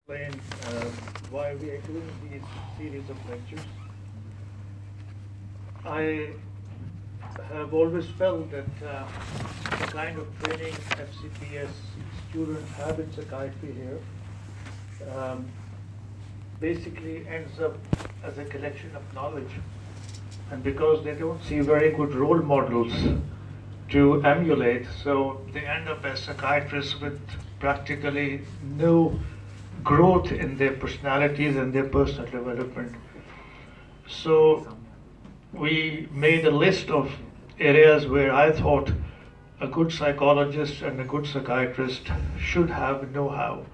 explain why we are doing these series of lectures. I have always felt that the kind of training FCPS students have in psychiatry here basically ends up as a collection of knowledge. And because they don't see very good role models to emulate, so they end up as psychiatrists with practically no growth in their personalities and their personal development. So we made a list of areas where I thought a good psychologist and a good psychiatrist should have know-how.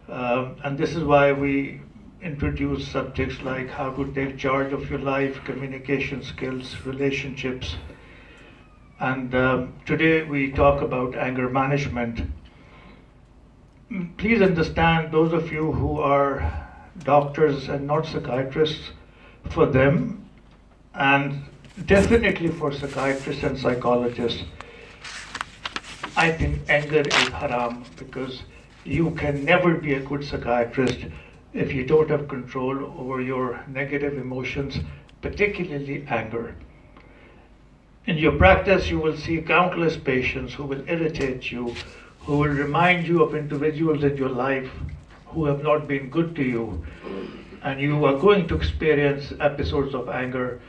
And this is why we introduce subjects like how to take charge of your life, communication skills, relationships. And today we talk about anger management. Please understand, those of you who are doctors and not psychiatrists, for them, and definitely for psychiatrists and psychologists, I think anger is haram, because you can never be a good psychiatrist if you don't have control over your negative emotions, particularly anger. In your practice, you will see countless patients who will irritate you, who will remind you of individuals in your life who have not been good to you. And you are going to experience episodes of anger,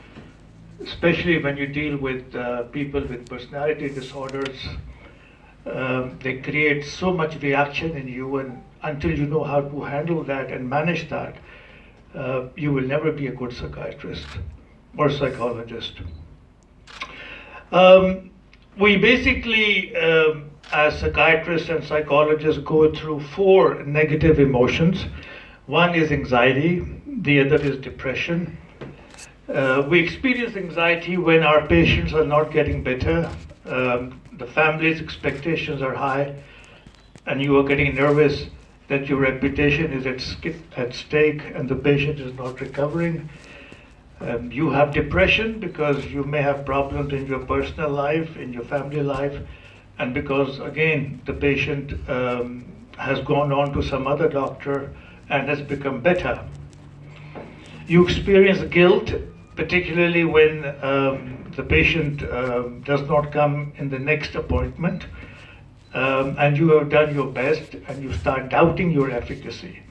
especially when you deal with people with personality disorders. They create so much reaction in you, and until you know how to handle that and manage that, you will never be a good psychiatrist or psychologist. We basically, as psychiatrists and psychologists, go through 4 negative emotions. One is anxiety, the other is depression. We experience anxiety when our patients are not getting better, the family's expectations are high, and you are getting nervous that your reputation is at stake and the patient is not recovering. You have depression because you may have problems in your personal life, in your family life, and because, again, the patient has gone on to some other doctor and has become better. You experience guilt, particularly when the patient does not come in the next appointment, and you have done your best and you start doubting your efficacy.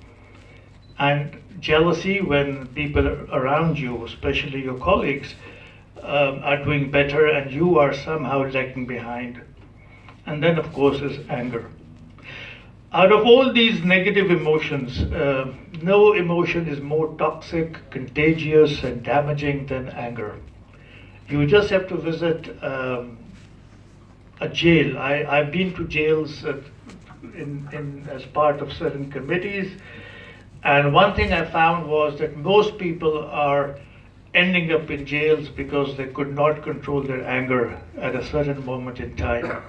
And jealousy when people around you, especially your colleagues, are doing better and you are somehow lagging behind. And then, of course, is anger. Out of all these negative emotions, no emotion is more toxic, contagious, and damaging than anger. You just have to visit a jail. I've been to jails as part of certain committees, and one thing I found was that most people are ending up in jails because they could not control their anger at a certain moment in time.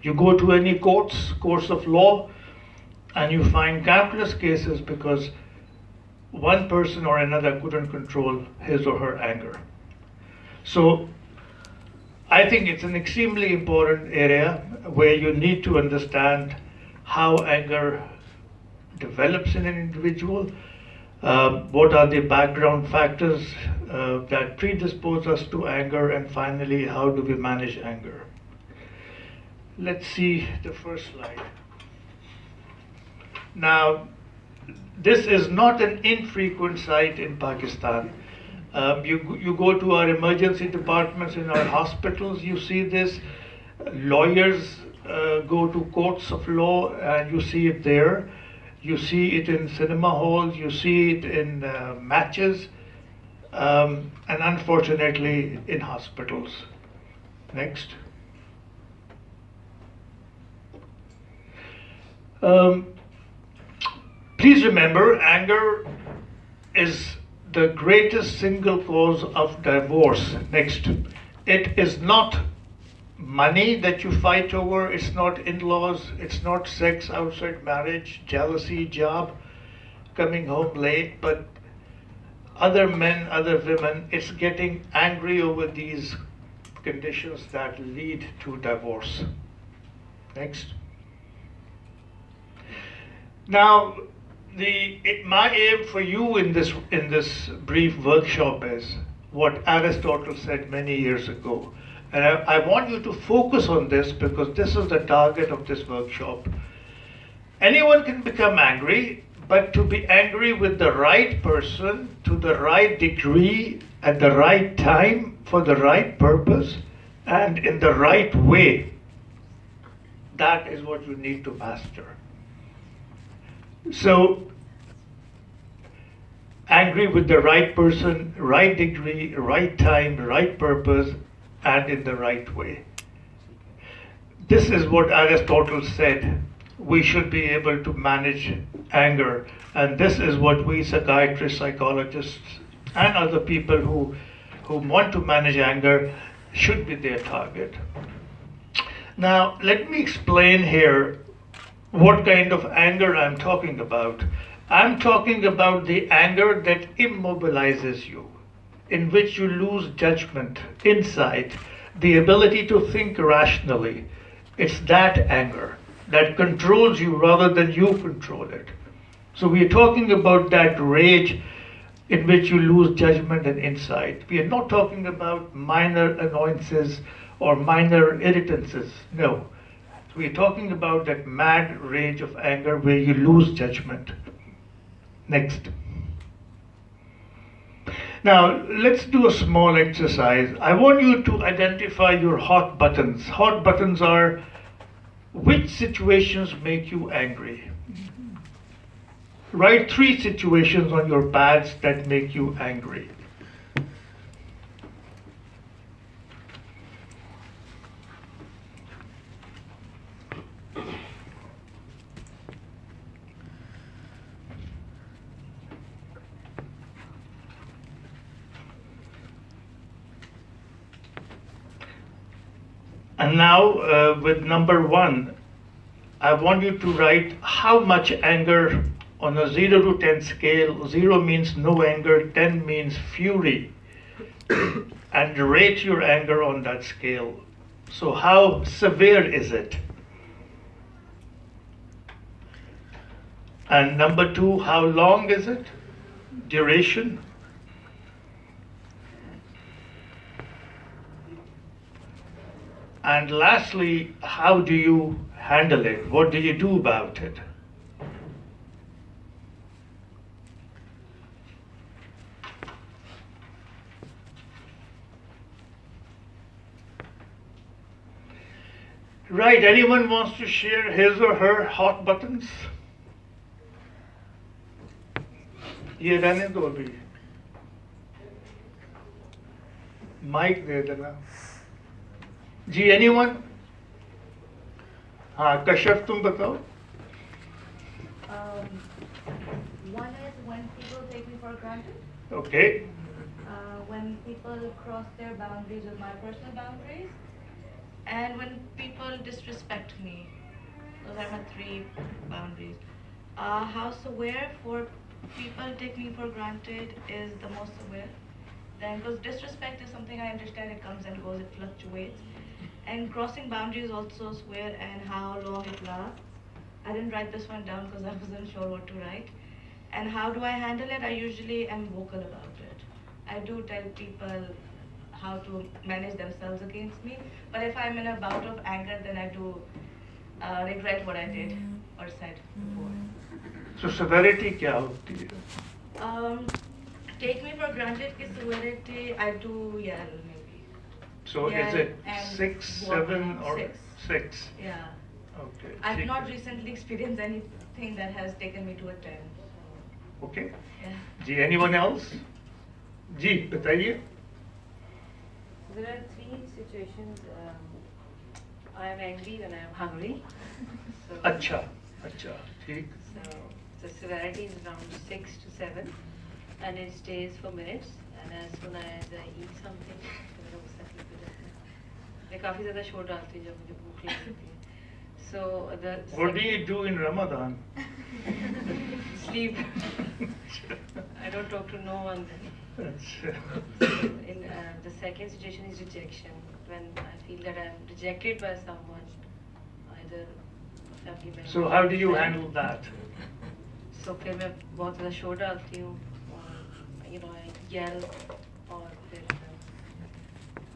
You go to any courts of law, and you find countless cases because one person or another couldn't control his or her anger. So I think it's an extremely important area where you need to understand how anger develops in an individual, what are the background factors that predispose us to anger, and finally, how do we manage anger. Let's see the first slide. Now, this is not an infrequent sight in Pakistan. You go to our emergency departments in our hospitals, you see this. Lawyers go to courts of law and you see it there. You see it in cinema halls, you see it in matches, and unfortunately in hospitals. Next. Please remember, anger is the greatest single cause of divorce. Next. It is not money that you fight over, it's not in-laws, it's not sex outside marriage, jealousy, job, coming home late, but other men, other women, it's getting angry over these conditions that lead to divorce. Next. Now, My aim for you in this brief workshop is what Aristotle said many years ago. And I want you to focus on this because this is the target of this workshop. Anyone can become angry, but to be angry with the right person, to the right degree, at the right time, for the right purpose, and in the right way, that is what you need to master. So, angry with the right person, right degree, right time, right purpose, and in the right way. This is what Aristotle said. We should be able to manage anger, and this is what we psychiatrists, psychologists, and other people who want to manage anger should be their target. Now, let me explain here what kind of anger I'm talking about. I'm talking about the anger that immobilizes you, in which you lose judgment, insight, the ability to think rationally. It's that anger that controls you rather than you control it. So we are talking about that rage in which you lose judgment and insight. We are not talking about minor annoyances or minor irritances. No. We're talking about that mad rage of anger where you lose judgment. Next. Now, let's do a small exercise. I want you to identify your hot buttons. Hot buttons are which situations make you angry. Write 3 situations on your pads that make you angry. And now with number 1, I want you to write how much anger on a 0 to 10 scale. 0 means no anger, 10 means fury. And rate your anger on that scale. So how severe is it? And number 2, how long is it? Duration. And lastly, how do you handle it? What do you do about it? Right, anyone wants to share his or her hot buttons? ये रहने दो अभी mic दे देना जी anyone हाँ कश्यप तुम बताओ One is when people take me for granted. Okay. When people cross their boundaries with my personal boundaries. And when people disrespect me. Those are my 3 boundaries. How severe for people take me for granted is the most severe. Then, because disrespect is something I understand, it comes and goes, it fluctuates. And crossing boundaries also severe and how long it lasts. I didn't write this one down because I wasn't sure what to write. And how do I handle it? I usually am vocal about it. I do tell people how to manage themselves against me. But if I'm in a bout of anger, then I do regret what I did or said before. So severity क्या होती है? Take me for granted की severity, I do yell maybe. So Yell is it and 6, walk 7 around. or 6? 6? Yeah. Okay. I've ठीक not है. recently experienced anything that has taken me to a 10. Okay. Yeah. Ji anyone else? जी बताइए. There are 3 situations. I am angry when I am hungry. So, अच्छा अच्छा ठीक. So the severity is around 6 to 7, and it stays for minutes. And as soon as I eat something, तो मेरा गुस्सा ठीक हो जाता है. मैं काफी ज़्यादा शोर डालती हूँ जब मुझे भूख लगती है. So the What do you do in Ramadan? sleep. I don't talk to no one then. अच्छा. In the second situation is rejection. When I feel that I am rejected by someone, either a family member. So how do you friend. handle that? तो फिर मैं बहुत ज़्यादा शोर डालती हूँ और यू नो येल और फिर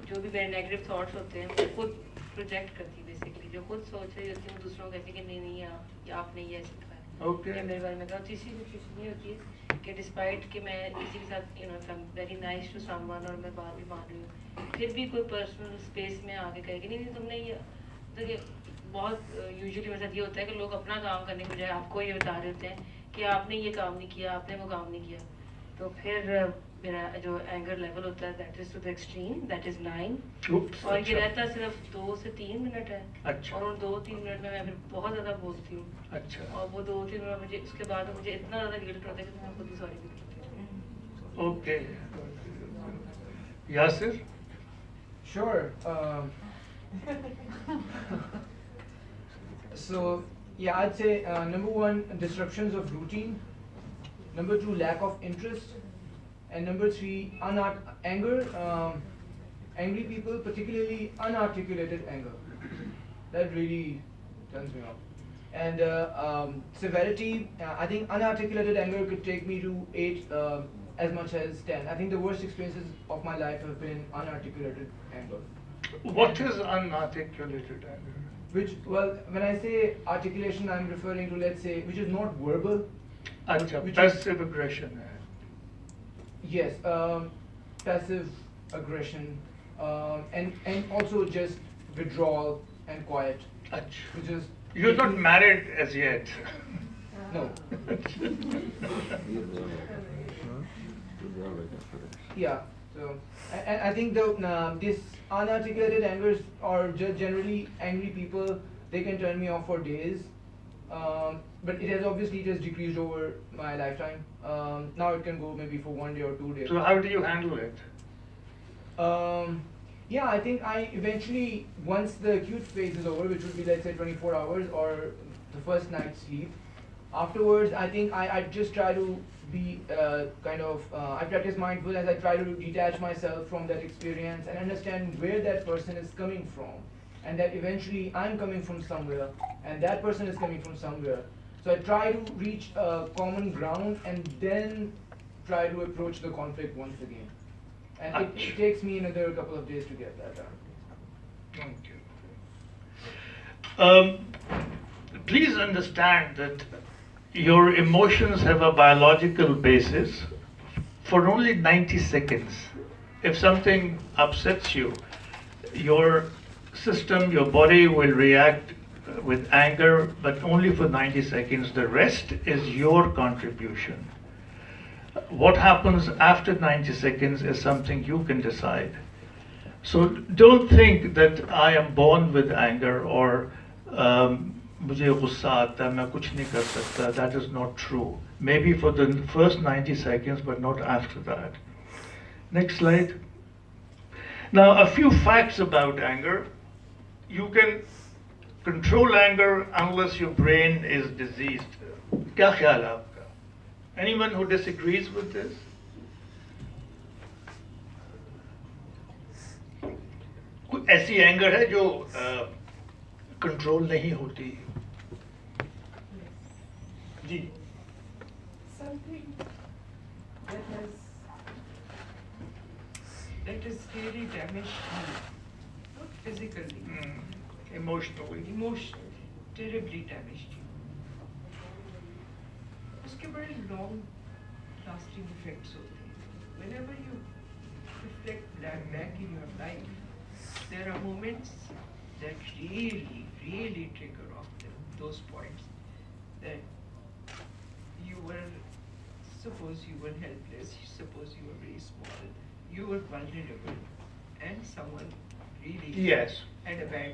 जो भी मेरे नेगेटिव थॉट्स होते हैं वो खुद प्रोजेक्ट करती है बेसिकली, जो खुद सोच रही होती है वो दूसरों को कहती है कि नहीं नहीं या आपने ये सिखाया Okay. या मेरे बारे में कहा। तीसरी सिचुएशन ये होती है कि डिस्पाइट कि मैं किसी के साथ you know I am very nice to someone और मैं बात भी मान रही हूँ, फिर भी कोई पर्सनल स्पेस में आके कहेगी नहीं नहीं तुमने ये, देखिए बहुत यूजुअली मेरे साथ ये होता है कि लोग अपना काम करने के बजाय आपको ये बता रहे होते हैं कि आपने ये काम नहीं किया, आपने वो काम नहीं किया। तो फिर मेरा जो एंगर लेवल होता है that is to the extreme, that is 9। Oops, और ये अच्छा। रहता सिर्फ 2 से 3 मिनट है। अच्छा। और उन 2-3 मिनट में मैं फिर बहुत ज़्यादा बोलती हूँ। अच्छा। और वो 2-3 मिनट मुझे उसके बाद मुझे इतना ज़्यादा गिल्ट होता है कि मैं खुद ही सॉरी भी बोलती हूँ। Okay. Yasir? Sure. So yeah, I'd say number one, disruptions of routine. Number two, lack of interest. And number three, anger. Angry people, particularly unarticulated anger, that really turns me off. And severity, I think unarticulated anger could take me to 8, as much as 10. I think the worst experiences of my life have been unarticulated anger. What is unarticulated anger? Which, well, when I say articulation, I'm referring to, let's say, which is not verbal. Acha, which is- passive aggression. Yes, passive aggression, and also just withdrawal and quiet, Acha. which is You're not married as yet. no. Yeah. So, and I think this unarticulated angers or just generally angry people, they can turn me off for days. But it has obviously just decreased over my lifetime. Now it can go maybe for 1 day or 2 days. So how do you handle it? Yeah, I think I eventually, once the acute phase is over, which would be let's say 24 hours or the first night's sleep, afterwards I think I just try to be I practice mindfulness. I try to detach myself from that experience and understand where that person is coming from, and that eventually I'm coming from somewhere and that person is coming from somewhere. So I try to reach a common ground and then try to approach the conflict once again. And it takes me another couple of days to get that done. Thank you. Please understand that your emotions have a biological basis for only 90 seconds. If something upsets you, your system, your body will react with anger, but only for 90 seconds. The rest is your contribution. What happens after 90 seconds is something you can decide. So don't think that I am born with anger or मुझे गुस्सा आता है, मैं कुछ नहीं कर सकता. That is not true. Maybe for the first 90 seconds, but not after that. Next slide. Now, a few facts about anger. You can control anger unless your brain is diseased. क्या ख्याल है आपका? Anyone who disagrees with this? कोई ऐसी anger है जो control नहीं होती? जी. Something that is really damaged me, not physically, Emotionally. emotionally, terribly damaged you. उसके बड़े long lasting effects होते हैं. Whenever you reflect back in your life, there are moments that really trigger off those points. That you were, suppose you were helpless, suppose you were very small, you were vulnerable, and someone really Yes. had a bad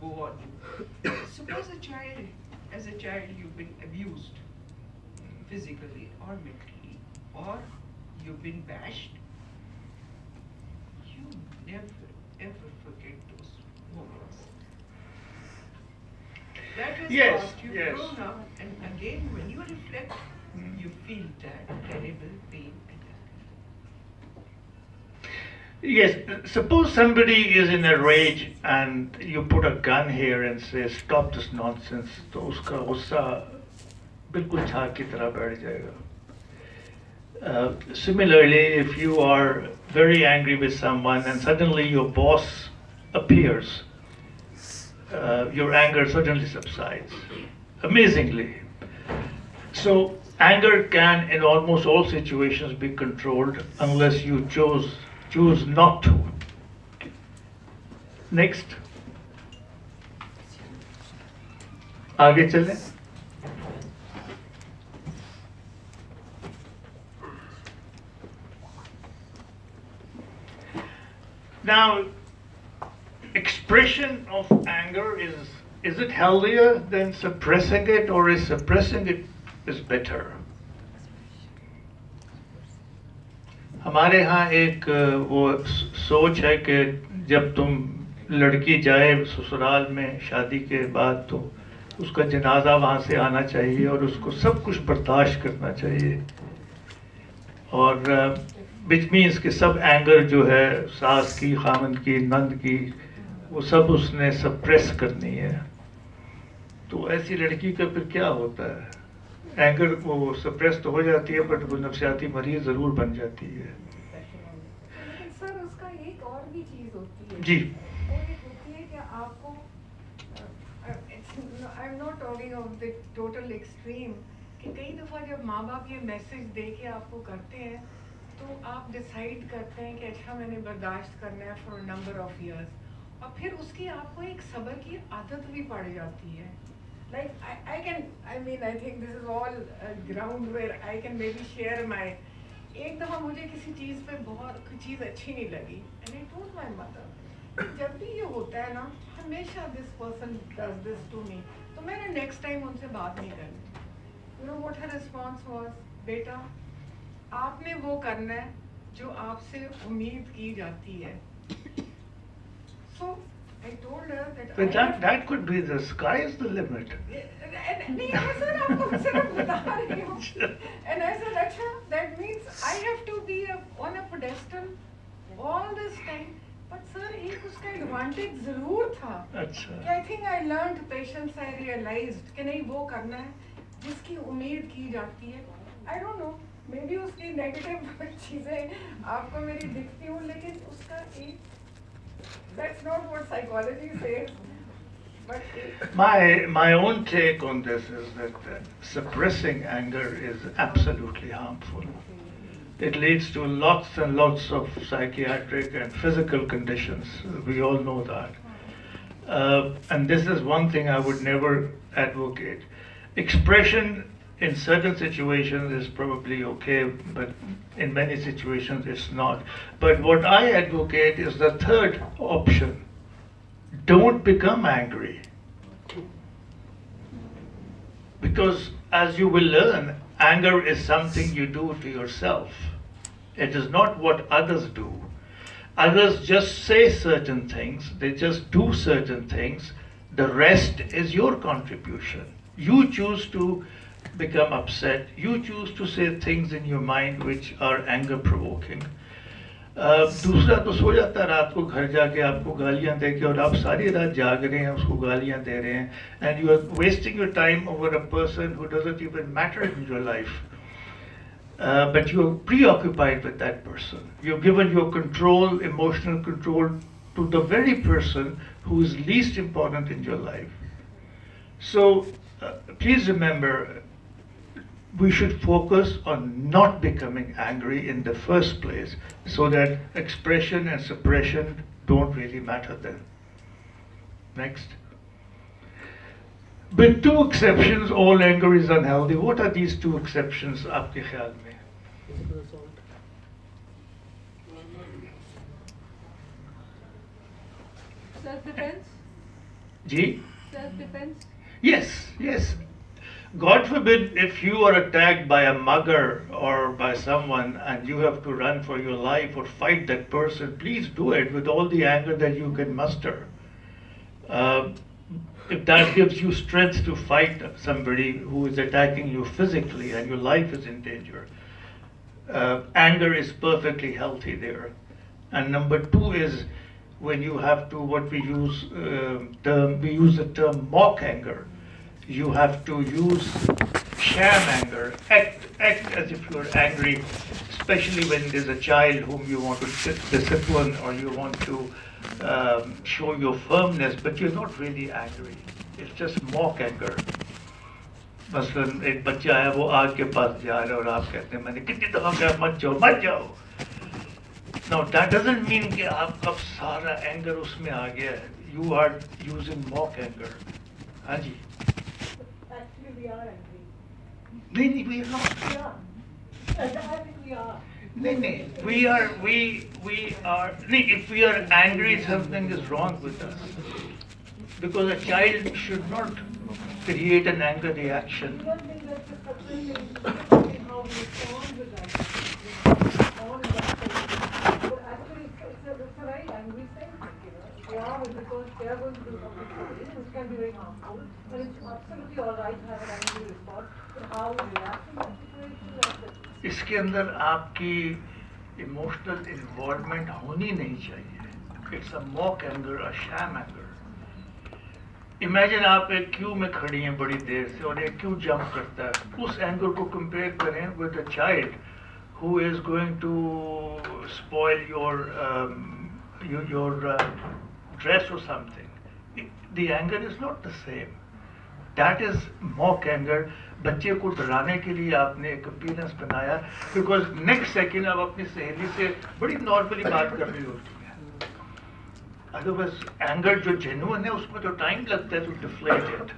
go on you. Suppose as a child you've been abused physically or mentally, or you've been bashed, you never ever forget those moments. That has Yes, caused you yes. grown up, and again when you reflect, you feel that terrible pain and anger. Yes, suppose somebody is in a rage and you put a gun here and say, stop this nonsense. तो उसका गुस्सा बिल्कुल झाग की तरह बैठ जाएगा. Similarly, if you are very angry with someone and suddenly your boss appears, your anger suddenly subsides amazingly. So anger can, in almost all situations, be controlled unless you choose not to. Next. आगे चलें. Now, expression of anger is it healthier than suppressing it, or is suppressing it is better? हमारे यहाँ एक वो सोच है कि जब तुम लड़की जाए ससुराल में शादी के बाद तो उसका जनाजा वहाँ से आना चाहिए और उसको सब कुछ बर्दाश्त करना चाहिए, और विच मीन्स कि सब एंगर जो है सास की, खामन की, नंद की, वो सब उसने सप्रेस करनी है. तो ऐसी लड़की का फिर क्या होता है? एंगर वो सप्रेस तो हो जाती है बट वो नफसियाती मरीज ज़रूर बन जाती है. लेकिन सर उसका एक और भी चीज़ होती है. जी. वो ये होती है कि आपको I am not talking of the total extreme, कि कई दफ़ा जब माँ बाप ये मैसेज दे के आपको करते हैं तो आप डिसाइड करते हैं कि अच्छा मैंने बर्दाश्त करना है फॉर नंबर ऑफ ईयर्स, और फिर उसकी आपको एक सब्र की आदत भी पड़ जाती है. Like I mean I think this is all ground where I can maybe share my. एक दफ़ा मुझे किसी चीज़ पे बहुत कोई चीज़ अच्छी नहीं लगी and I told my mother, जब भी ये होता है ना हमेशा this person does this to me, तो मैंने next time उनसे बात नहीं करनी. You know what her response was? बेटा आपने वो करना है जो आपसे उम्मीद की जाती है. So I told her that. But that could be the sky is the limit. नहीं सर आपको सिर्फ बता रही हूँ. And I said अच्छा that means I have to be on a pedestal all this time. But sir एक उसका advantage ज़रूर था. अच्छा. I think I learned patience. I realized कि नहीं वो करना है जिसकी उम्मीद की जाती है. I don't know. Maybe उसकी negative चीज़ें आपको मेरी दिखती हूँ, लेकिन उसका एक that's not what psychology says. But My own take on this is that suppressing anger is absolutely harmful. It leads to lots and lots of psychiatric and physical conditions. We all know that. And this is one thing I would never advocate. Expression in certain situations is probably okay, but in many situations it's not. But what I advocate is the third option. Don't become angry. Because as you will learn, anger is something you do to yourself. It is not what others do. Others just say certain things, they just do certain things. The rest is your contribution. You choose to become upset. You choose to say things in your mind which are anger provoking. दूसरा तो सो जाता है रात को घर जाके आपको गालियां दे के, और आप सारी रात जाग रहे हैं उसको गालियां दे रहे हैं, and you are wasting your time over a person who doesn't even matter in your life. But you are preoccupied with that person. You've given your control, emotional control, to the very person who is least important in your life. So please remember, we should focus on not becoming angry in the first place, so that expression and suppression don't really matter then. Next. With two exceptions, all anger is unhealthy. What are these two exceptions, आपके ख्याल में? self-defense. Ji? Self-defense. Yes. God forbid if you are attacked by a mugger or by someone and you have to run for your life or fight that person, please do it with all the anger that you can muster. If that gives you strength to fight somebody who is attacking you physically and your life is in danger, anger is perfectly healthy there. And number two is when you have to, what we use the term mock anger. You have to use sham anger. Act as if you're angry, especially when there's a child whom you want to discipline or you want to show your firmness, but you're not really angry. It's just mock anger. मसलन एक बच्चा है वो आग के पास जा रहा है और आप कहते हैं मैंने कितनी दफा कहा मत जाओ. Now that doesn't mean कि आपका सारा anger उसमें आ गया है. You are using mock anger. हाँ जी. Actually, we are angry. नहीं, we are not. Yeah. I think we are. नहीं, we are. नहीं, if we are angry, something is wrong with us. Because a child should not create an anger reaction. One thing that's a surprising is how we respond with that. Respond with that. But actually, it's a very angry statement, you know. Yeah, because they are going to do something which can be very harmful. And it's absolutely all right to have an angry response. But how we react in that situation, that's it. इसके अंदर आपकी emotional involvement होनी नहीं चाहिए. It's a mock anger, a sham anger. Imagine आप एक Q में खड़ी हैं बड़ी देर से और एक क्यू जंप करता है. उस एंगर को कंपेयर करें with a child who is going to spoil your dress और something. The anger is not the same. That is mock anger. बच्चे को डराने के लिए आपने एक अपीयरेंस बनाया बिकॉज नेक्स्ट सेकेंड आप अपनी सहेली से बड़ी नॉर्मली बात कर रही होती है. अदरवाइज एंगर जो जेन्युइन है उसमें तो टाइम लगता है to deflate it.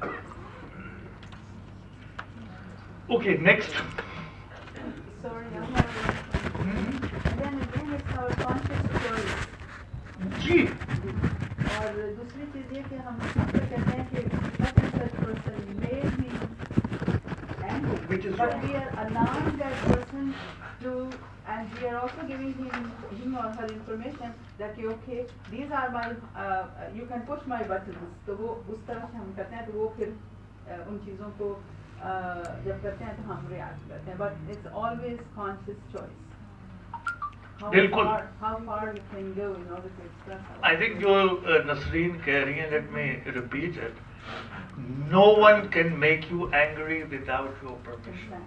Okay, next. Sorry, I'm not. Then again, it's our conscious choice. जी. और दूसरी चीज़ ये कि हम अक्सर कहते हैं कि such and such person made me angry, Which is but wrong. we are allowing that person to, and we are also giving him or her information that okay, these are my, you can push my buttons. तो वो उस तरह से हम करते हैं तो वो फिर उन चीज़ों को जब करते हैं तो हम react करते हैं. But it's always conscious choice. बिल्कुल. How far we can go in order to express ourselves. I think जो नसरीन कह रही हैं, let me repeat it. No one can make you angry without your permission.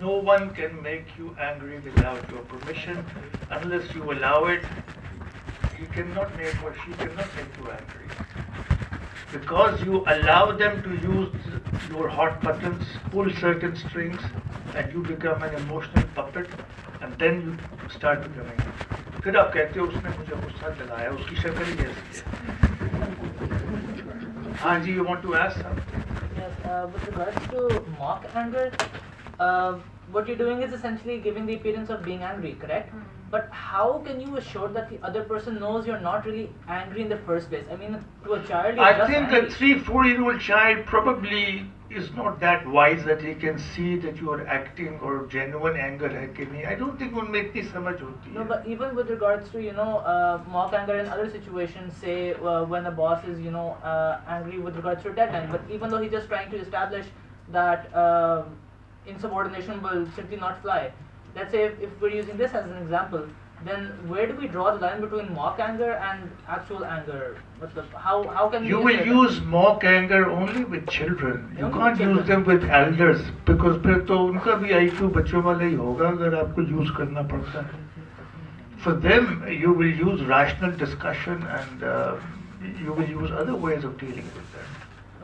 No one can make you angry without your permission unless you allow it. He cannot make or she cannot make you angry. Because you allow them to use your hot buttons, pull certain strings, and you become an emotional puppet, and then you start becoming. फिर आप कहते हो उसने मुझे गुस्सा दिलाया, उसकी शक्ल ही ऐसी है. हाँ जी, you want to ask something? Yes, with regards to mock anger, what you're doing is essentially giving the appearance of being angry, correct? But how can you assure that the other person knows you're not really angry in the first place? I mean, to a child, you're I just think angry. a 3-4-year-old child probably is not that wise that he can see that you are acting or genuine anger है कि नहीं. I don't think उनमें इतनी समझ होती है. No, but even with regards to, mock anger in other situations, say when a boss is, angry with regards to a deadline, but even though he's just trying to establish that insubordination will simply not fly. Let's say if we're using this as an example, then where do we draw the line between mock anger and actual anger? How can we You will say that? use mock anger only with children. You Only can't children. use them with elders because फिर तो उनका भी IQ बच्चों वाला ही होगा अगर आपको use करना पड़ता है. For them, you will use rational discussion and you will use other ways of dealing with them.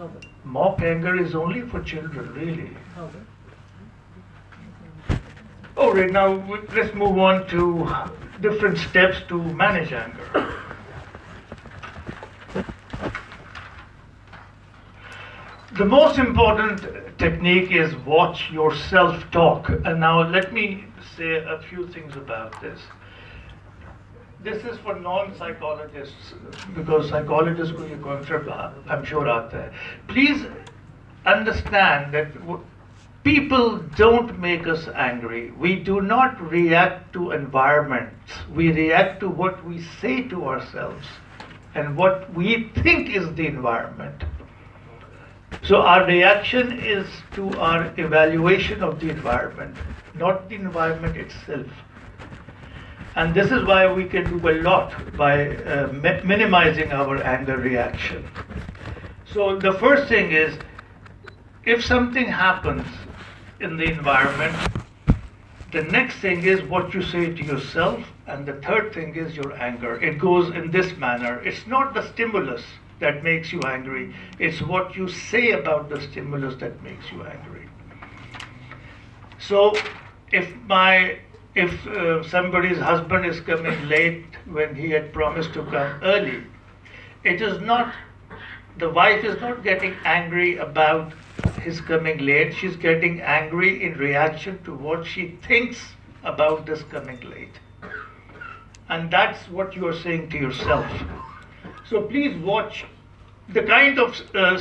Okay. Mock anger is only for children, really. Okay. Alright, now let's move on to different steps to manage anger. The most important technique is watch your self-talk. And now let me say a few things about this. This is for non-psychologists because psychologists को ये concept I'm sure आता है. Please understand that people don't make us angry. We do not react to environments. We react to what we say to ourselves and what we think is the environment. So our reaction is to our evaluation of the environment, not the environment itself. And this is why we can do a lot by minimizing our anger reaction. So the first thing is if something happens in the environment, the next thing is what you say to yourself, and the third thing is your anger. It goes in this manner. It's not the stimulus that makes you angry, it's what you say about the stimulus that makes you angry. So if somebody's husband is coming late when he had promised to come early, it is not, the wife is not getting angry about his coming late, she's getting angry in reaction to what she thinks about this coming late. And that's what you are saying to yourself. So please watch. The kind of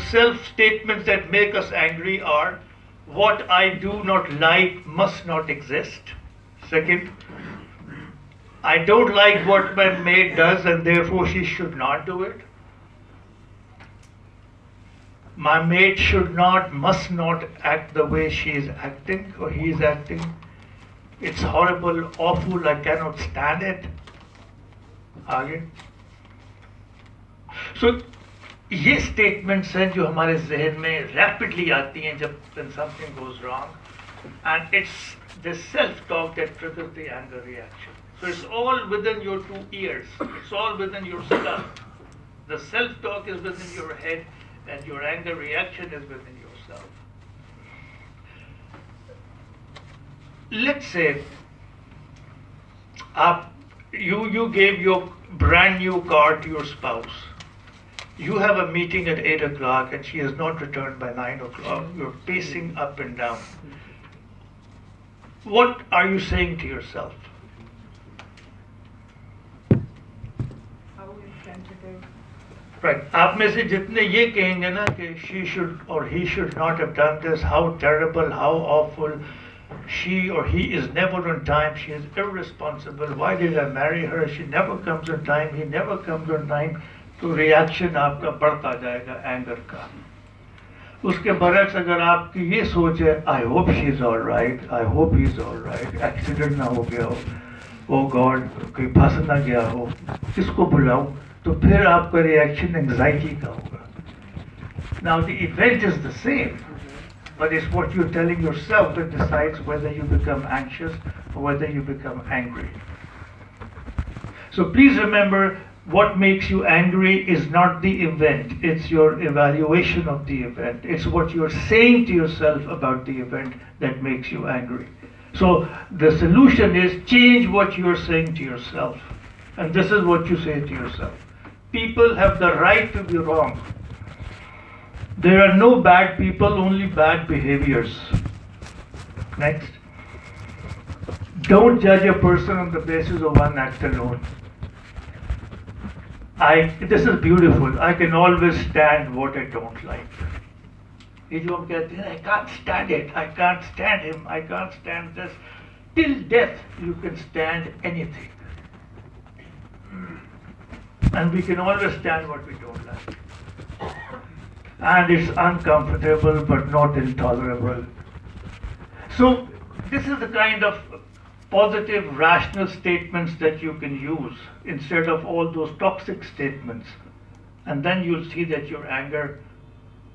self-statements that make us angry are, what I do not like must not exist. Second, I don't like what my maid does and therefore she should not do it. My maid must not act the way she is acting or he is acting. It's horrible, awful, I cannot stand it. Again. So, ये statements हैं जो हमारे जहन में rapidly आती हैं जब when something goes wrong, and it's the self-talk that triggers the anger reaction. So it's all within your 2 ears. It's all within your skull. The self-talk is within your head, and your anger reaction is within yourself. Let's say you gave your brand new car to your spouse. You have a meeting at 8 o'clock and she has not returned by 9 o'clock. You're pacing up and down. What are you saying to yourself? How insensitive. Right. आप में से जितने ये कहेंगे ना कि she should or he should not have done this, how terrible, how awful, she or he is never on time, she is irresponsible, why did I marry her, she never comes on time, he never comes on time, तो reaction आपका बढ़ता जाएगा anger का. उसके बरक्स अगर आपकी ये सोच है, I hope she is all right, I hope he is all right, accident ना हो गया हो, ओ गॉड कोई फंस ना गया हो, किसको बुलाऊं, तो फिर आपका रिएक्शन एंग्जाइटी का होगा. Now the event is the same, but it's what you're telling yourself that decides whether you become anxious or whether you become angry. So please remember, what makes you angry is not the event, it's your evaluation of the event. It's what you're saying to yourself about the event that makes you angry. So the solution is change what you're saying to yourself. And this is what you say to yourself. People have the right to be wrong. There are no bad people, only bad behaviors. Next. Don't judge a person on the basis of one act alone. This is beautiful. I can always stand what I don't like. ये जो हम कहते हैं, I can't stand it, I can't stand him, I can't stand this. Till death, you can stand anything. And we can always stand what we don't like. And it's uncomfortable but not intolerable. So this is the kind of positive, rational statements that you can use instead of all those toxic statements. And then you'll see that your anger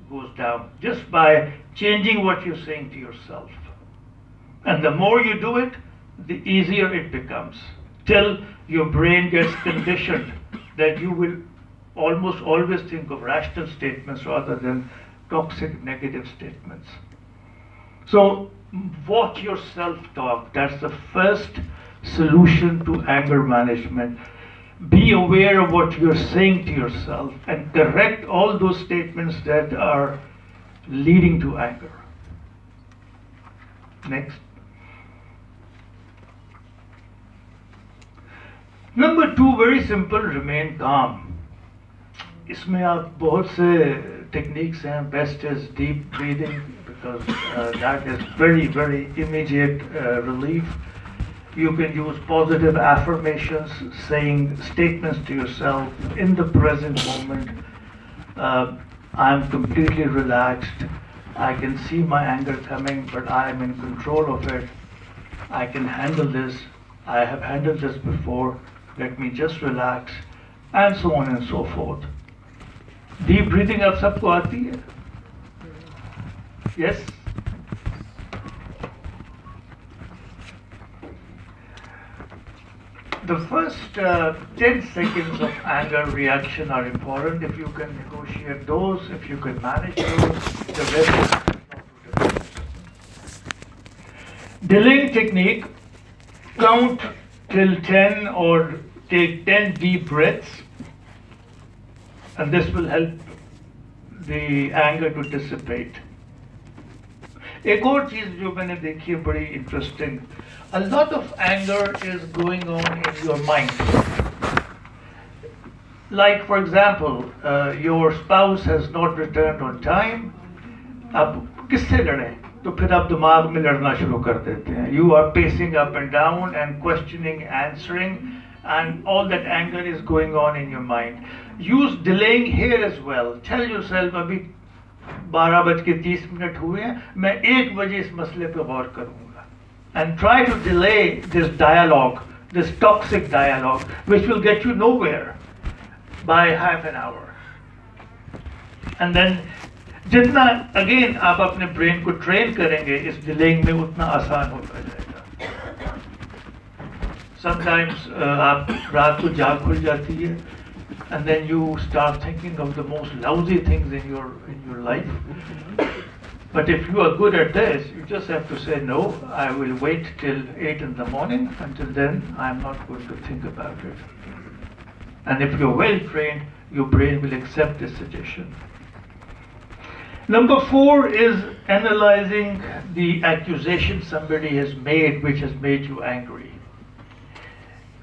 goes down just by changing what you're saying to yourself. And the more you do it, the easier it becomes, till your brain gets conditioned that you will almost always think of rational statements rather than toxic negative statements. So watch your self-talk. That's the first solution to anger management. Be aware of what you're saying to yourself and correct all those statements that are leading to anger. Next. Number 2, very simple, remain calm. इसमें आप बहुत से techniques हैं. Best is deep breathing because that is very, very immediate relief. You can use positive affirmations, saying statements to yourself in the present moment. I'm completely relaxed. I can see my anger coming, but I am in control of it. I can handle this. I have handled this before. Let me just relax, and so on and so forth. Deep breathing आप सबको आती है? Yes? The first 10 seconds of anger reaction are important. If you can negotiate those, if you can manage those, the rest is not too difficult. Delaying technique, count till 10 or take 10 deep breaths, and this will help the anger to dissipate. एक और चीज जो मैंने देखी है बड़ी interesting, a lot of anger is going on in your mind. Like for example, your spouse has not returned on time. अब किससे लड़ें? तो फिर आप दिमाग में लड़ना शुरू कर देते हैं. You are pacing up and down and questioning, answering, and all that anger is going on in your mind. Use delaying here as well. Tell yourself अभी 12:30 हुए हैं, मैं 1 बजे इस मसले पे गौर करूंगा. And try to delay this dialogue, this toxic dialogue, which will get you nowhere by half an hour. And then जितना अगेन आप अपने ब्रेन को ट्रेन करेंगे इस डिलेइंग में, उतना आसान होता जाएगा. Sometimes आप रात को जाग खुल जाती है, and then you start thinking of the most lousy things in your life. But if you are good at this, you just have to say, no, I will wait till 8 in the morning. Until then, I'm not going to think about it. And if you're well trained, your brain will accept this suggestion. Number 4 is analyzing the accusation somebody has made which has made you angry.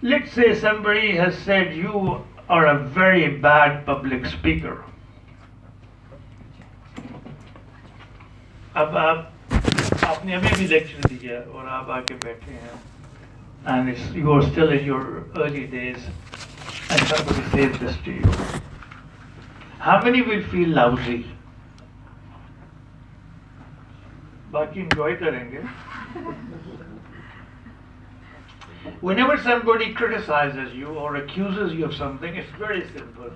Let's say somebody has said you are a very bad public speaker. अब आपने अभी भी lecture दिया और आप आके बैठे हैं, and you are still in your early days, and somebody says this to you. How many will feel lousy? बाकी enjoy करेंगे. Whenever somebody criticizes you or accuses you of something, it's very simple.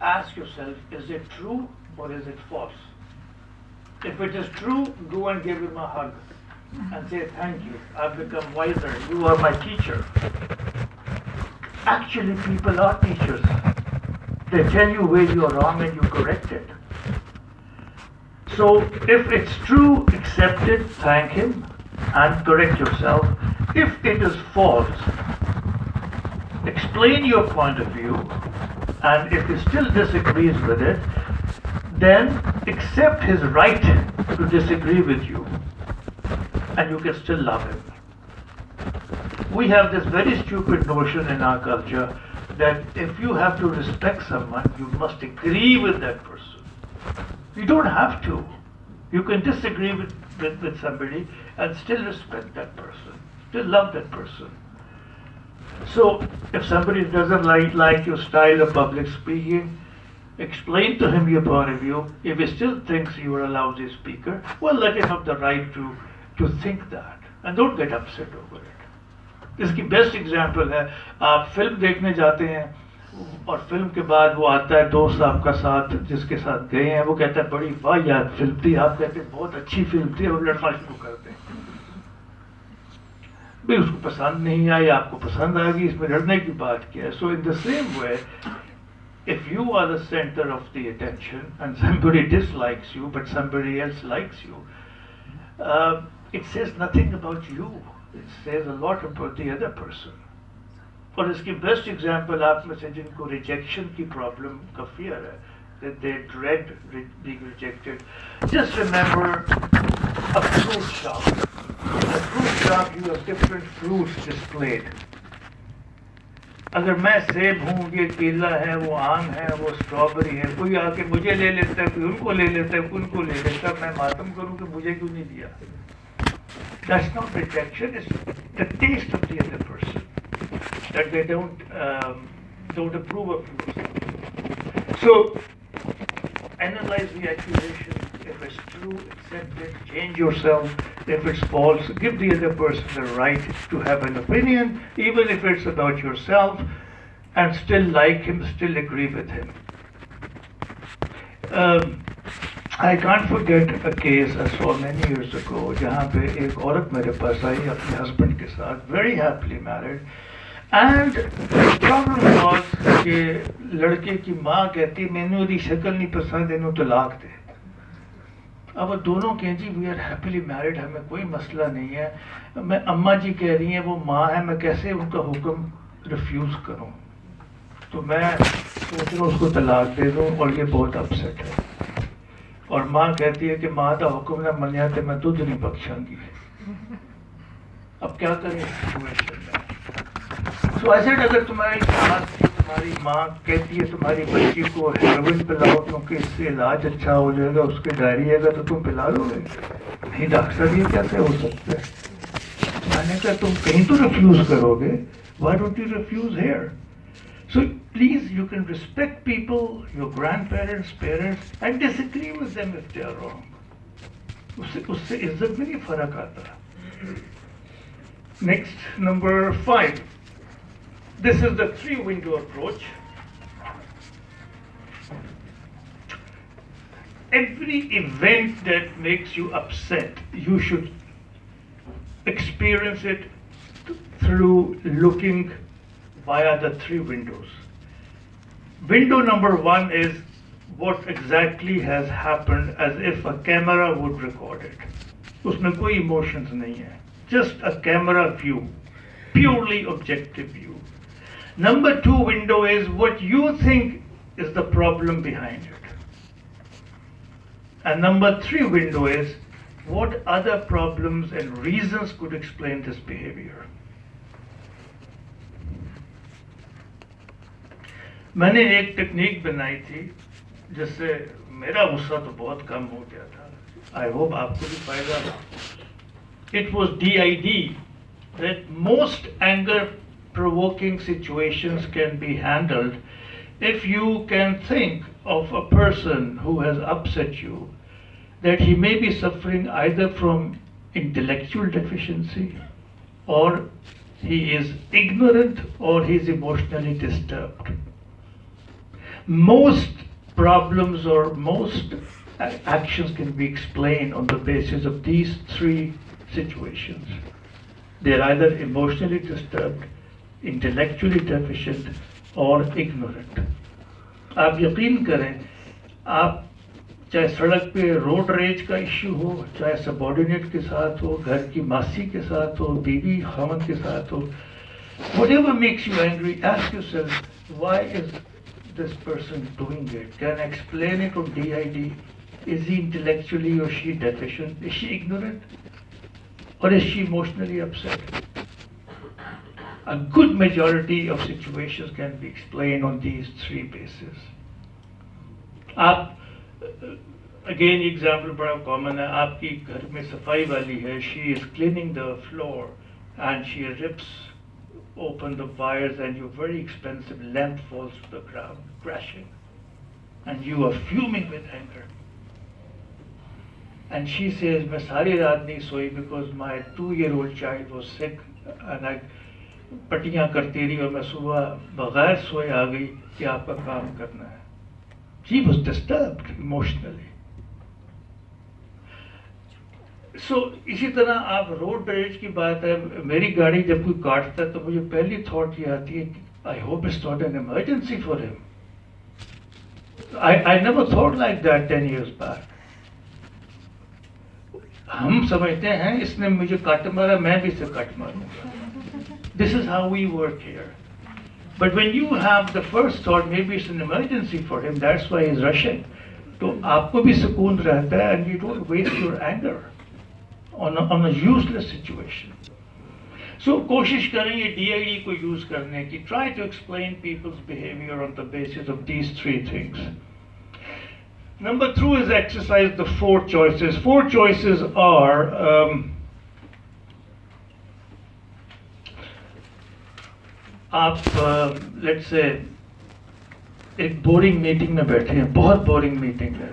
Ask yourself, is it true or is it false? If it is true, go and give him a hug and say, thank you, I've become wiser, you are my teacher. Actually, people are teachers. They tell you where you are wrong and you correct it. So, if it's true, accept it, thank him, and correct yourself. If it is false, explain your point of view, and if he still disagrees with it, then accept his right to disagree with you, and you can still love him. We have this very stupid notion in our culture that if you have to respect someone, you must agree with that person. You don't have to. You can disagree with somebody and still respect that person, still love that person. So if somebody doesn't like your style of public speaking, explain to him your point of view. If he still thinks you are a lousy speaker, well, let him have the right to think that, and don't get upset over it. इसकी best example है, आप film देखने जाते हैं और film के बाद वो आता है दोस्त आपका साथ जिसके साथ गए हैं, वो कहता है बड़ी वाहियात फिल्म थी, आप कहते हैं बहुत अच्छी फिल्म थी, और लड़ना शुरू करते हैं. भाई उसको पसंद नहीं आई, आपको पसंद आ गई, इसमें लड़ने की बात क्या है? So in the same way, if you are the center of the attention and somebody dislikes you but somebody else likes you, it says nothing about you. It says a lot about the other person. और इसकी best example आप में से जिनको rejection की problem का fear है, that they dread being rejected, just remember a fruit shop. In a fruit shop you have different fruits displayed. अगर मैं सेब हूँ, ये केला है, वो आम है, वो स्ट्रॉबेरी है, कोई आके मुझे ले लेता है, कोई उनको ले लेता है, कोई उनको ले लेता है, मैं मातम करूँ कि मुझे क्यों नहीं दिया? That's not rejection, it's the taste of the other person, that they don't approve of you. So, analyze the accusation. If it's true, accept it, change yourself. If it's false, give the other person the right to have an opinion, even if it's about yourself, and still like him, still agree with him. I can't forget a case I saw many years ago जहाँ पे एक औरत मेरे पास आई अपने husband के साथ, very happily married, and the problem was कि लड़के की माँ कहती मैंने उसकी शक्ल नहीं पसंद इन्हों तलाक दे। अब वो दोनों कहें जी वी आर हैप्पीली मैरिड, हमें कोई मसला नहीं है, मैं अम्मा जी कह रही हैं वो माँ है, मैं कैसे उनका हुक्म रिफ्यूज़ करूँ? तो मैं सोच रहा हूँ उसको तलाक दे दूँ, और ये बहुत अपसेट है। और माँ कहती है कि माँ का हुक्म ना मनिया तो मैं तुझ नहीं बख्शांगी। अब क्या करें सिचुएशन में? तो ऐसे अगर तुम्हारी सास तुम्हारी माँ कहती है तुम्हारी बच्ची को हेरोइन पिलाओ क्योंकि इससे इलाज अच्छा हो जाएगा, उसके डायरी आएगा तो तुम पिला दोगे? नहीं डॉक्टर साहब ये कैसे हो सकता है? मैंने कहा तुम कहीं तो रिफ्यूज करोगे, why don't you refuse here? So please, you can respect people, your grandparents, parents, and disagree with them if they are wrong. उससे इज्जत में नहीं फर्क आता। Next, number 5. This is the 3-window approach. Every event that makes you upset, you should experience it through looking via the 3 windows. Window number 1 is what exactly has happened as if a camera would record it. उसमें कोई emotions नहीं है, just a camera view, purely objective view. Number 2 window is what you think is the problem behind it. And number 3 window is what other problems and reasons could explain this behavior. मैंने एक technique बनाई थी जिससे मेरा गुस्सा तो बहुत कम हो गया था। आई होप आपको भी फायदा हो। It was DID, that most anger provoking situations can be handled if you can think of a person who has upset you, that he may be suffering either from intellectual deficiency, or he is ignorant, or he is emotionally disturbed. Most problems or most actions can be explained on the basis of these 3 situations. They're either emotionally disturbed, intellectually deficient, or ignorant. आप यकीन करें, आप चाहे सड़क पे road rage का issue हो, चाहे सबॉर्डिनेट के साथ हो, घर की मासी के साथ हो, बीवी खामन के साथ हो, whatever makes you angry, ask yourself, why is this person doing it? Can I explain it on DID? Is he intellectually or she deficient? Is she ignorant? Or is she emotionally upset? A good majority of situations can be explained on these 3 bases. Again example बड़ा common है, आपकी घर में सफाई वाली है, she is cleaning the floor and she rips open the wires and your very expensive lamp falls to the ground, crashing, and you are fuming with anger. And she says, मैं सारी रात नहीं सोई because my 2-year-old child was sick and I पटियां करती रही और मैं सुबह बगैर सोए आ गई कि आपका काम करना है. She was disturbed emotionally. इसी तरह आप रोड रेज की बात है, मेरी गाड़ी जब कोई काटता है तो मुझे पहली थॉट ये आती है कि I hope it's not an emergency for him. I never thought like that 10 years back. हम समझते हैं इसने मुझे कट मारा, मैं भी इसे कट मारूंगा. This is how we work here. But when you have the first thought, maybe it's an emergency for him, that's why he's rushing. तो आपको भी सुकून रहता है, and you don't waste your anger on a useless situation. So कोशिश करें ये DID को use करने की. Try to explain people's behavior on the basis of these 3 things. Number 2 is exercise the 4 choices. 4 choices are आप let's say एक boring meeting में बैठे हैं, बहुत boring meeting है,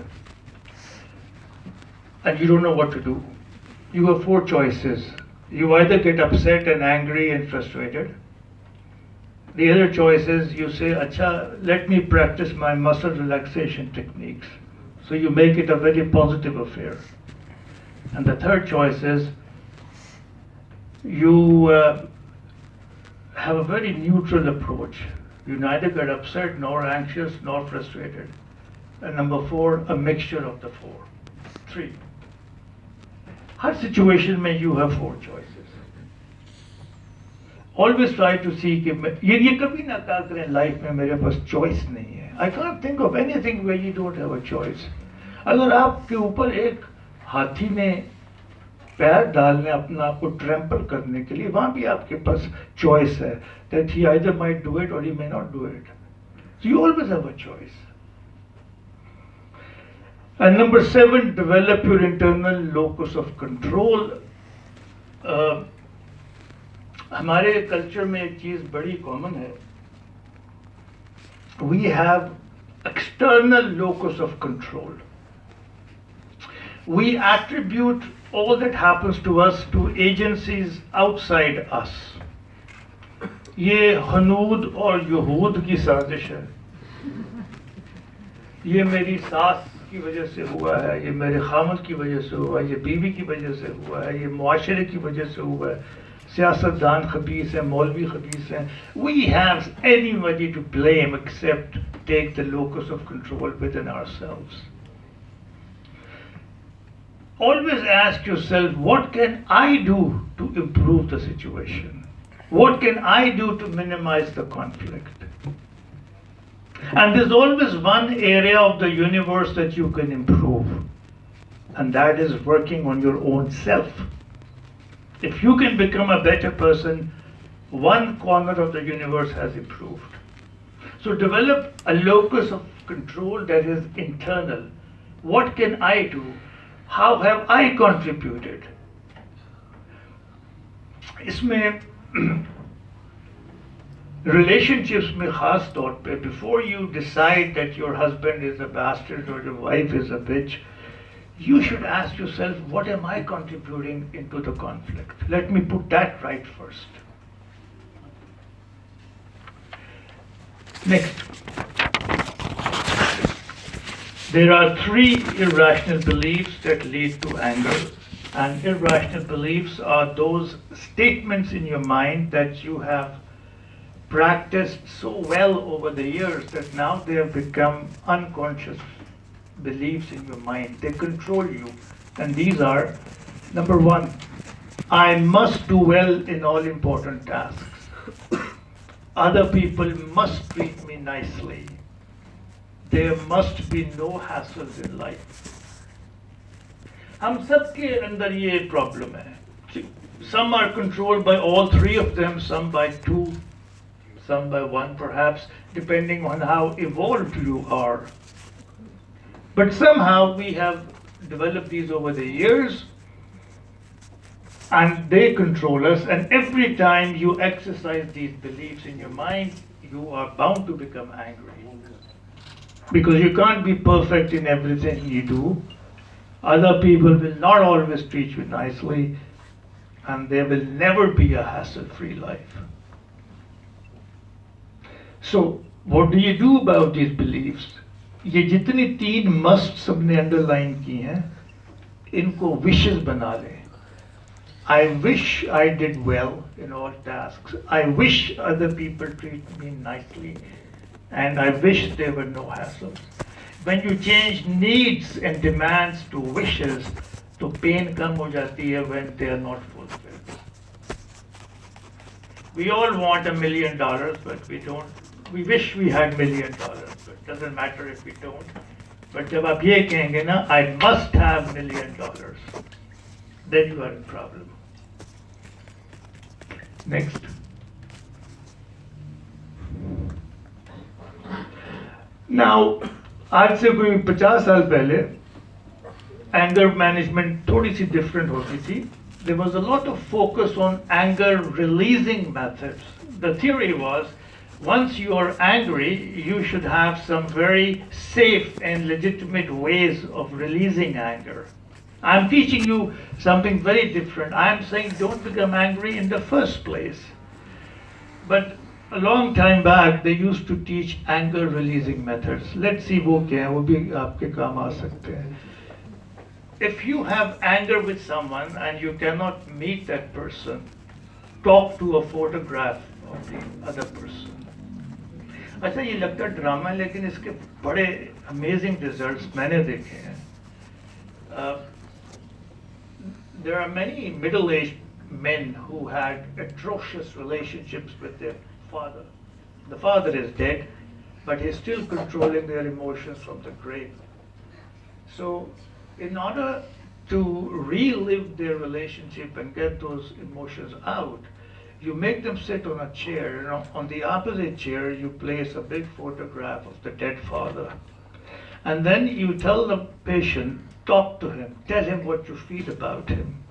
and you don't know what to do. You have 4 choices. You either get upset and angry and frustrated. The other choice is you say, अच्छा, let me practice my muscle relaxation techniques. So you make it a very positive affair. And the third choice is you have a very neutral approach. You neither get upset, nor anxious, nor frustrated. And number 4, a mixture of the 4. 3. Her situation में you have 4 choices. Always try to see कि ये कभी ना कहा करें life में मेरे पास choice नहीं है. I can't think of anything where you don't have a choice. अगर आपके ऊपर एक हाथी ने पैर डालने अपना को ट्रैम्पल करने के लिए वहां भी आपके पास choice है that he either might do it or he may not do it. So you always have a choice. And number 7, develop your internal locus of control. हमारे कल्चर में एक चीज बड़ी कॉमन है. We have external locus of control. We attribute all that happens to us to agencies outside us. ये हनूद और यहूद की साजिश है. ये मेरी सास की वजह से हुआ है, ये मेरे खामद की वजह से हुआ है, ये बीवी की वजह से हुआ है, ये मुआशरे की वजह से हुआ है, सियासतदान खबीस हैं, मौलवी खबीस हैं. We have anybody to blame except take the locus of control within ourselves. Always ask yourself, what can I do to improve the situation? What can I do to minimize the conflict? And there's always one area of the universe that you can improve, and that is working on your own self. If you can become a better person, one corner of the universe has improved. So develop a locus of control that is internal. What can I do? How have I contributed? इसमें relationships में खास तौर पे, before you decide that your husband is a bastard or your wife is a bitch, you should ask yourself, what am I contributing into the conflict? Let me put that right first. Next. There are 3 irrational beliefs that lead to anger. And irrational beliefs are those statements in your mind that you have practiced so well over the years that now they have become unconscious beliefs in your mind. They control you. And these are, number 1, I must do well in all important tasks. Other people must treat me nicely. There must be no hassles in life. हम सबके अंदर ये problem है. Some are controlled by all 3 of them, some by 2, some by 1 perhaps, depending on how evolved you are. But somehow we have developed these over the years, and they control us, and every time you exercise these beliefs in your mind, you are bound to become angry. Because you can't be perfect in everything you do. Other people will not always treat you nicely, and there will never be a hassle-free life. So, what do you do about these beliefs? ये जितनी 3 must सबने underline की हैं, इनको wishes बना लें. I wish I did well in all tasks. I wish other people treat me nicely. And I wish there were no hassles. When you change needs and demands to wishes, तो pain कम हो जाती है when they are not fulfilled. We all want $1 million, but we don't. We wish we had $1 million, but it doesn't matter if we don't. But जब आप ये कहेंगे ना, I must have $1 million, then you are in problem. Next. Now, आज से कोई 50 साल पहले anger management थोड़ी सी different होती थी. There was a lot of focus on anger releasing methods. The theory was, once you are angry, you should have some very safe and legitimate ways of releasing anger. I'm teaching you something very different. I'm saying don't become angry in the first place. But a long time back they used to teach anger releasing methods. Let's see वो क्या है, वो भी आपके काम आ सकते हैं. If you have anger with someone and you cannot meet that person, talk to a photograph of the other person. अच्छा ये लगता है ड्रामा है लेकिन इसके बड़े amazing results मैंने देखे हैं. There are many middle-aged men who had atrocious relationships with their father. The father is dead, but he's still controlling their emotions from the grave. So, in order to relive their relationship and get those emotions out, you make them sit on a chair. You know, on the opposite chair, you place a big photograph of the dead father. And then you tell the patient, talk to him, tell him what you feel about him.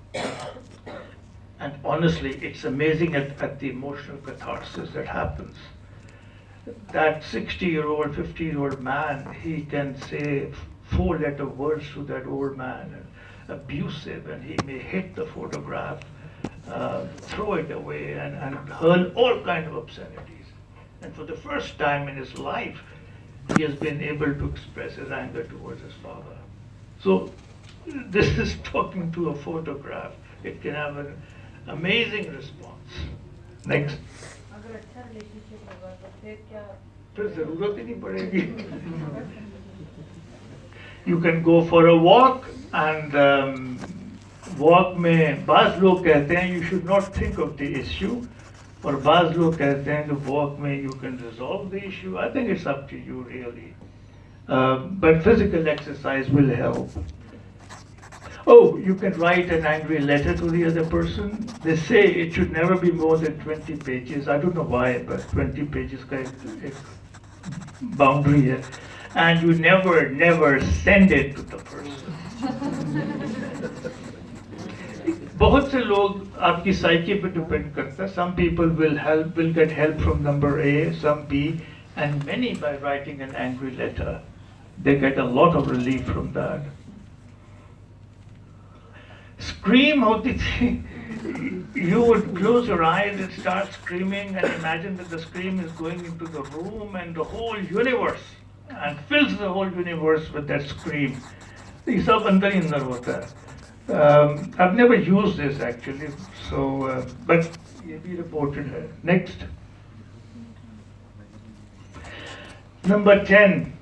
And honestly, it's amazing at the emotional catharsis that happens. That 60-year-old, 50-year-old man, he can say 4-letter words to that old man, abusive, and he may hit the photograph, throw it away, and hurl all kinds of obscenities. And for the first time in his life, he has been able to express his anger towards his father. So this is talking to a photograph. It can have an amazing response. Next. अगर अच्छा relationship होगा तो फिर क्या फिर जरूरत ही नहीं पड़ेगी. You can go for a walk and walk में बाज़ लोग कहते हैं you should not think of the issue, और बाज़ लोग कहते हैं कि walk में you can resolve the issue. I think it's up to you really. But physical exercise will help. Oh, you can write an angry letter to the other person. They say it should never be more than 20 pages. I don't know why, but 20 pages का एक boundary है. And you never send it to the person. बहुत से लोग आपकी psyche पे depend करता है. Some people will get help from number A, some B, and many by writing an angry letter. They get a lot of relief from that. Scream होती थी. You would close your eyes and start screaming and imagine that the scream is going into the room and the whole universe and fills the whole universe with that scream. ये सब अंदर ही अंदर होता है. I've never used this actually, so but ये भी reported है. Next. Number 10.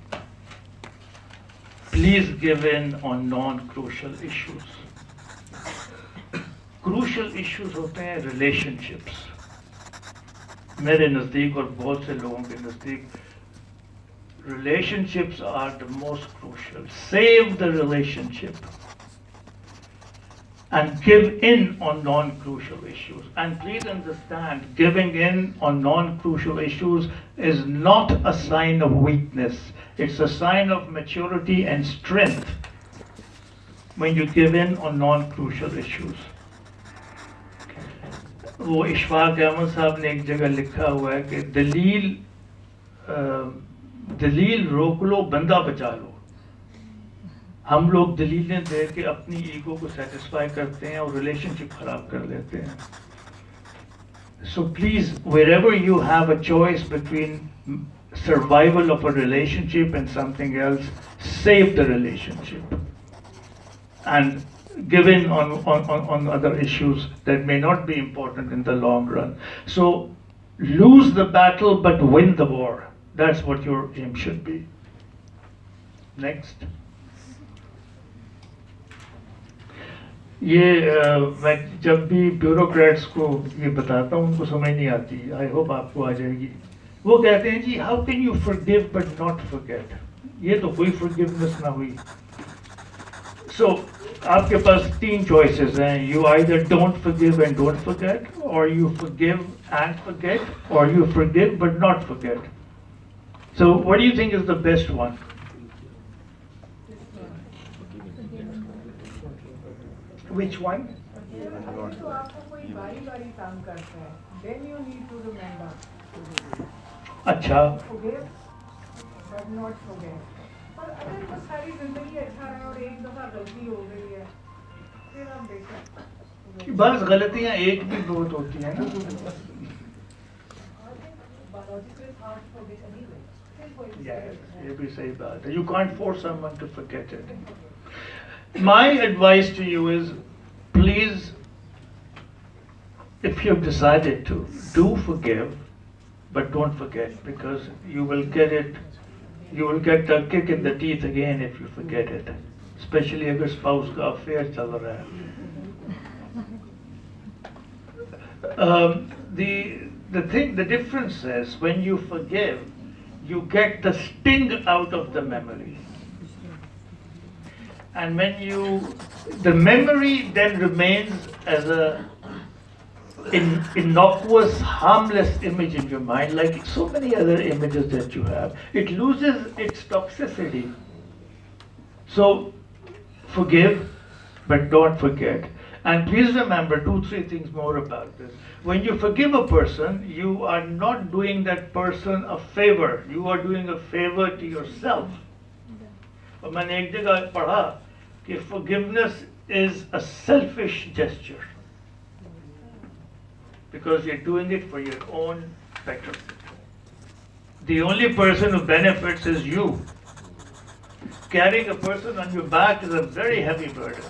Please give in on non-crucial issues. Crucial issues होते हैं relationships. मेरे नज़दीक और बहुत से लोगों के नज़दीक relationships are the most crucial. Save the relationship and give in on non-crucial issues. And please understand, giving in on non-crucial issues is not a sign of weakness. It's a sign of maturity and strength when you give in on non-crucial issues. वो इशफाक अहमद साहब ने एक जगह लिखा हुआ है कि दलील रोक लो, बंदा बचा लो. हम लोग दलीलें दे के अपनी ईगो को सेटिस्फाई करते हैं और रिलेशनशिप खराब कर लेते हैं. So please, wherever you have a choice between survival of a relationship and something else, save the relationship and give in on other issues that may not be important in the long run. So lose the battle but win the war. That's what your aim should be. Next. ये मैं जब भी bureaucrats को ये बताता हूँ उनको समझ नहीं आती. आई होप आपको आ जाएगी. वो कहते हैं जी how can you forgive but not forget. ये तो कोई फॉरगिवनेस ना हुई. सो आपके पास 3 choices हैं. You either don't forgive and don't forget, or you forgive and forget, or you forgive but not forget. So what do you think is the best one? Which one? तो आपको कोई बारी-बारी काम करता है. Then you need to remember. अच्छा. Forgive but not forget. और अगर वो सारी जिंदगी अच्छा रहा और एक दफा गलती हो गई है, फिर आप बेशक बस गलतियां एक भी बहुत होती हैं ना. logically it's hard to forget anyway. Still for you to Yes, forget. you be say about it. You can't force someone to forget it. My advice to you is, please, if you've decided to, do forgive, but don't forget, because you will get a kick in the teeth again if you forget it. Especially if your spouse का affair चल रहा है. The difference is when you forgive, you get the sting out of the memory. And the memory then remains as a innocuous, harmless image in your mind, like so many other images that you have. It loses its toxicity. So, forgive, but don't forget. And please remember 2-3 things more about this. When you forgive a person, you are not doing that person a favor. You are doing a favor to yourself. और मैंने एक जगह पढ़ा कि forgiveness is a selfish gesture because you're doing it for your own betterment. The only person who benefits is you. Carrying a person on your back is a very heavy burden.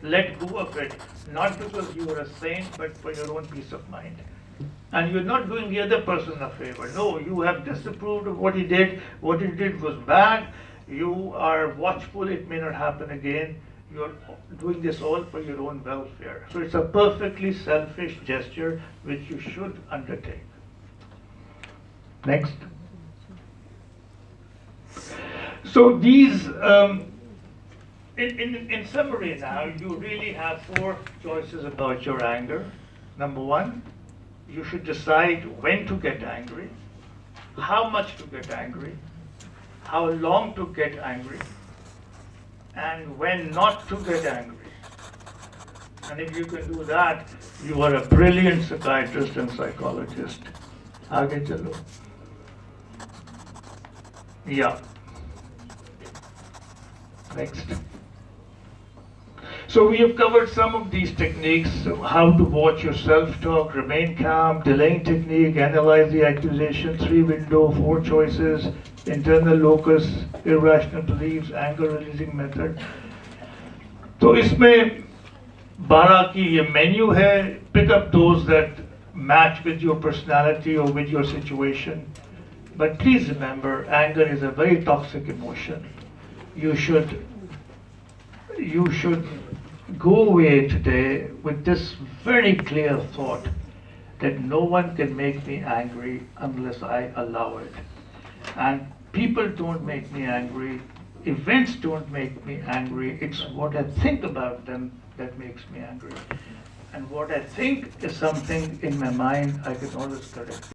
Let go of it, not because you are a saint, but for your own peace of mind. And you're not doing the other person a favor. No, you have disapproved of what he did. What he did was bad. You are watchful, it may not happen again. You're doing this all for your own welfare. So it's a perfectly selfish gesture which you should undertake. Next. So these, in summary now, you really have 4 choices about your anger. Number 1, you should decide when to get angry, how much to get angry, how long to get angry, and when not to get angry. And if you can do that, you are a brilliant psychiatrist and psychologist. Aage chalo. Yeah. Next. So we have covered some of these techniques: how to watch your self-talk, remain calm, delaying technique, analyze the accusation, 3 window, 4 choices, internal locus, irrational beliefs, anger releasing method. तो इसमें 12 की ये menu है. Pick up those that match with your personality or with your situation. But please remember, anger is a very toxic emotion. You should go away today with this very clear thought that no one can make me angry unless I allow it. And people don't make me angry, events don't make me angry, it's what I think about them that makes me angry. And what I think is something in my mind I can always correct.